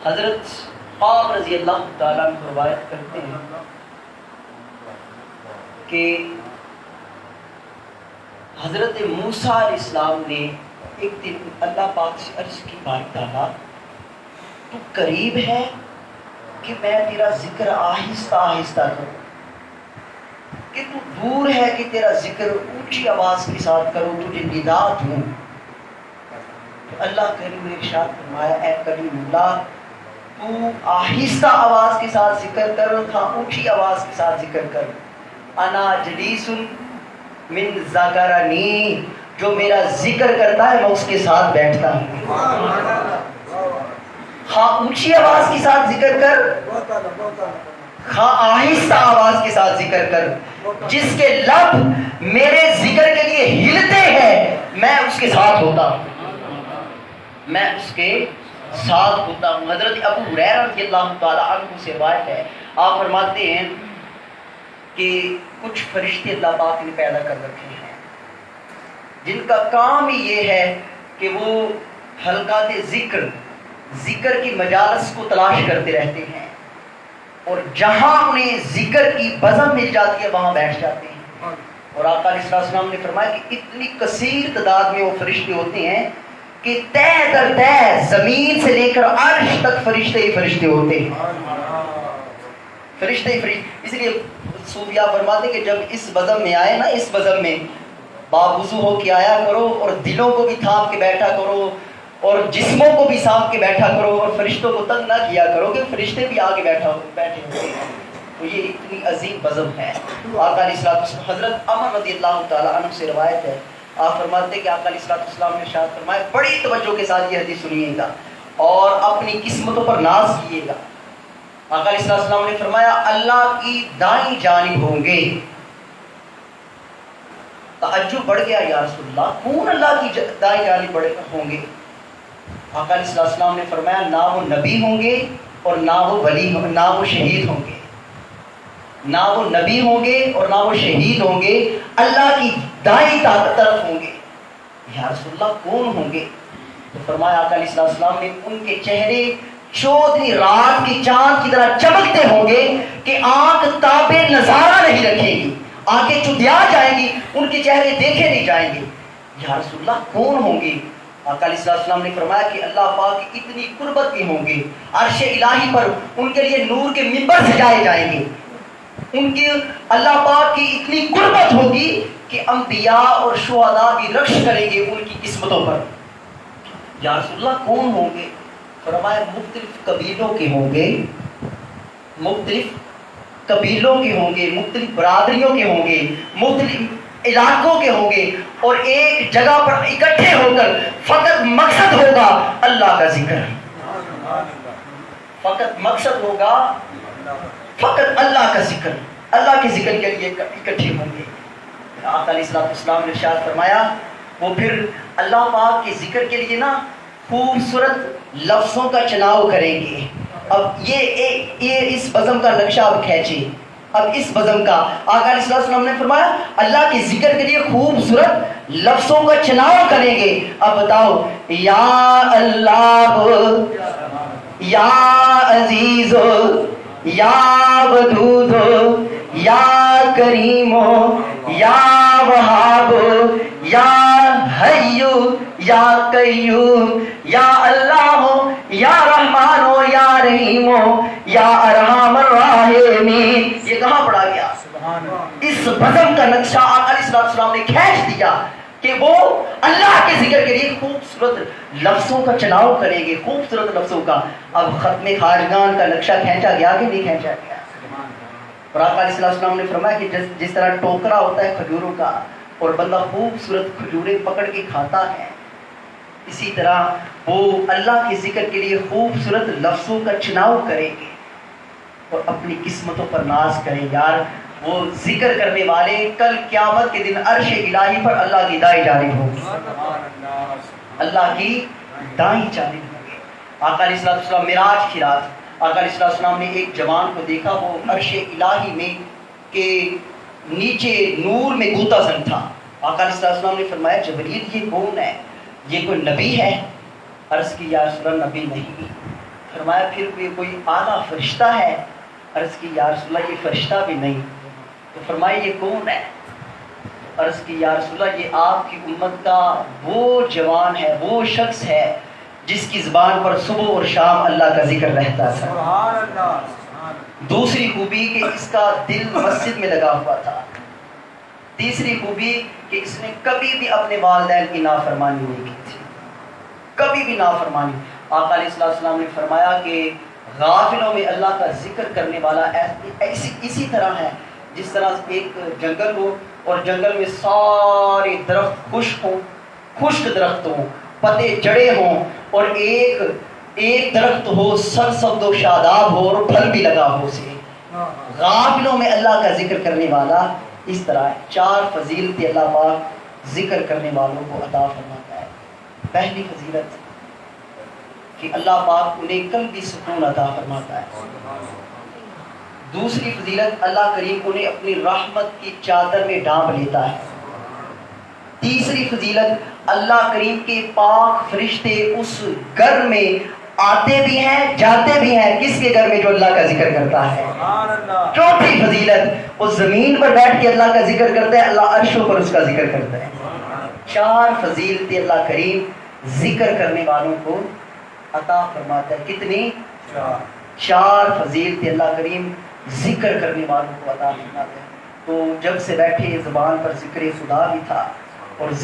حضرت خاب رضی اللہ تعالیٰ عنہ روایت کرتے ہیں کہ حضرت موسیٰ علیہ السلام نے ایک دن اللہ پاک سے عرض کی، باری تعالیٰ تو قریب ہے کہ میں تیرا ذکر آہستہ آہستہ کروں، کہ تو دور ہے کہ تیرا ذکر اونچی آواز کے ساتھ کروں، تجھے ندات ہوں۔ اللہ کریم نے ارشاد فرمایا، اے کلیم اللہ تو آہستہ آواز کے ساتھ ذکر کر تھا، اونچی آواز کے ساتھ ذکر کر۔ انا جلیس من ذکرنی، جو میرا ذکر کرتا ہے میں اس کے ساتھ بیٹھتا ہوں۔ ہاں اونچی آواز کے ساتھ ذکر کر، ہاں آہستہ آواز کے ساتھ ذکر کر، جس کے لب میرے ذکر کے لیے ہلتے ہیں میں اس کے ساتھ ہوتا ہوں، میں اس کے ساتھ ہوتا ہوں۔ حضرت ابو ہریرہ رضی اللہ تعالیٰ عنہ سے روایت ہے، آپ فرماتے ہیں کہ کچھ فرشتے اللہ پاک نے پیدا کر رکھے ہیں جن کا کام ہی یہ ہے کہ وہ حلقات ذکر کی مجالس کو تلاش کرتے رہتے ہیں، اور جہاں انہیں ذکر کی بزم مل جاتی ہے وہاں بیٹھ جاتے ہیں۔ اور آقا علیہ السلام نے فرمایا کہ اتنی کثیر تعداد میں وہ فرشتے ہوتے ہیں کہ تہ در تہ زمین سے لے کر عرش تک فرشتے ہی فرشتے ہوتے ہیں، فرشتے ہی فرشتے۔ اس لیے صوفیاء فرماتے ہیں کہ جب اس بزم میں آئے نا، اس بزم میں باوضو ہو کے آیا کرو، اور دلوں کو بھی تھام کے بیٹھا کرو، اور جسموں کو بھی سانپ کے بیٹھا کرو، اور فرشتوں کو تنگ نہ کیا کرو کہ فرشتے بھی آگے بیٹھے ہوتے ہیں۔ تو یہ اتنی عظیم بزم ہے۔ آقا علیہ السلام، حضرت عمر رضی اللہ تعالیٰ عنہ سے روایت ہے، آپ فرماتے ہیں کہ آقا علیہ السلام نے ارشاد فرمایا، بڑی توجہ کے ساتھ یہ حدیث سنیے گا اور اپنی قسمتوں پر ناز کیے گا۔ آقا علیہ السلام نے فرمایا، اللہ کی دائیں جانب ہوں گے۔ تعجب بڑھ گیا، یا رسول اللہ کون اللہ کی دائیں جانب بڑے ہوں گے؟ آقا علیہ السلام نے فرمایا، نہ وہ نبی ہوں گے اور نہ وہ ولی ہوں، نہ وہ شہید ہوں گے، نہ وہ نبی ہوں گے اور نہ وہ شہید ہوں گے، اللہ کی دائیں طرف ہوں گے۔ یا رسول اللہ کون ہوں گے؟ تو فرمایا آقا علیہ السلام نے، ان کے چہرے چودھویں رات کی چاند کی طرح چمکتے ہوں گے کہ آنکھ تابے نظارہ نہیں رکھے گی، آنکھیں چدیا جائیں گی، ان کے چہرے دیکھے نہیں جائیں گے۔ یا رسول اللہ کون ہوں گے؟ آقا علیہ السلام نے فرمایا کہ اللہ پاک کی اتنی قربت کے ہوں گے، عرش الہی پر ان کے لیے نور کے منبر سجائے جائیں گے، ان کی اللہ پاک کی اتنی قربت ہوگی کہ انبیاء اور شہداء بھی رقص کریں گے ان کی قسمتوں پر۔ یا رسول اللہ کون ہوں گے؟ فرمایا مختلف قبیلوں کے ہوں گے، مختلف قبیلوں کے ہوں گے، مختلف برادریوں کے ہوں گے، مختلف علاقوں کے ہوں گے، اور ایک جگہ پر اکٹھے ہو کر فقط مقصد ہوگا اللہ کا ذکر، فقط مقصد ہوگا فقط اللہ کا ذکر، اللہ کے ذکر کے لیے اکٹھے ہوں گے۔ آقا علیہ السلام نے ارشاد فرمایا، وہ پھر اللہ پاک کے ذکر کے لیے نا خوبصورت لفظوں کا چناؤ کریں گے۔ اب یہ اس بزم کا نقشہ اب کھینچے، اب اس بزم کا آقا علیہ السلام نے فرمایا اللہ کے ذکر کے لیے خوبصورت لفظوں کا چناؤ کریں گے۔ اب بتاؤ، یا اللہ، یا عزیز، یا ودود، یا کریم، یا وہاب، یا حی، یا قیوم، یا اللہ، یا رحمان، یا رحیم، یا ارحم الراحمین۔ یہ کہاں پڑھا گیا؟ اس بزم کا نقشہ آقا علیہ السلام نے کھینچ دیا کہ وہ اللہ کے ذکر کے لیے خوبصورت لفظوں کا چناؤ کریں گے، خوبصورت لفظوں کا۔ اب ختم خواجگان کا نقشہ کھینچا گیا کہ نہیں کھینچا گیا؟ اور آقا علیہ السلام نے فرمایا کہ جس طرح ٹوکرا ہوتا ہے کھجوروں کا اور بندہ خوبصورت کھجوریں پکڑ کے کھاتا ہے، اسی طرح وہ اللہ کے ذکر کے لیے خوبصورت لفظوں کا چناؤ کریں گے اور اپنی قسمتوں پر ناز کریں۔ یار وہ ذکر کرنے والے کل قیامت کے دن عرش الہی پر اللہ کی دائیں جانب ہوں گے، اللہ کی دائیں جانب ہوں گے۔ آقا علیہ السلام معراج کی رات آقا علیہ السلام نے ایک جوان کو دیکھا، وہ عرش الہی میں کے نیچے نور میں غوطہ زن تھا۔ آقا علیہ السلام نے فرمایا، جبریل یہ کون ہے؟ یہ کوئی نبی ہے؟ عرض کی یا رسول اللہ نبی نہیں، فرمایا پھر بھی کوئی اعلیٰ فرشتہ ہے؟ عرض کی یا رسول اللہ یہ فرشتہ بھی نہیں. تو فرمایا یہ کون ہے؟ عرض کی یا رسول اللہ یہ آپ کی امت کا وہ جوان ہے، وہ شخص ہے جس کی زبان پر صبح اور شام اللہ کا ذکر رہتا تھا. سبحان اللہ. دوسری خوبی کہ اس کا دل مسجد میں لگا ہوا تھا. تیسری خوبی کہ اس نے کبھی بھی اپنے والدین کی نافرمانی نہیں کی تھی، کبھی بھی نافرمانی. آقا علیہ السلام نے فرمایا کہ غافلوں میں اللہ کا ذکر کرنے والا اسی طرح ہے جس طرح ایک جنگل ہو اور جنگل میں سارے درخت خشک ہوں، خشک درخت ہوں، پتے جڑے ہوں، اور ایک درخت ہو سرسبز و شاداب ہو اور پھل بھی لگا ہو اسے. غافلوں میں اللہ کا ذکر کرنے والا اس طرح ہے. 4 فضیلتیں اللہ پاک ذکر کرنے والوں کو عطا فرماتا ہے. پہلی فضیلت کہ اللہ پاک انہیں قلبی سکون عطا فرماتا ہے. دوسری فضیلت اللہ کریم انہیں اپنی رحمت کی چادر میں ڈھانپ لیتا ہے. تیسری فضیلت اللہ کریم کے پاک فرشتے اس گھر میں آتے بھی ہیں جاتے بھی ہیں، کس کے گھر میں؟ جو اللہ کا ذکر کرتا ہے. چوتھی فضیلت وہ زمین پر بیٹھ کے اللہ کا ذکر کرتا ہے، اللہ عرشوں پر اس کا ذکر کرتا ہے. 4 فضیلتیں اللہ کریم ذکر کرنے والوں کو عطا فرماتا ہے. کتنی؟ 4 فضیلتیں اللہ کریم ذکر کرنے والوں کو عطا فرماتا ہے. تو جب سے بیٹھے زبان پر ذکر خدا بھی تھا اور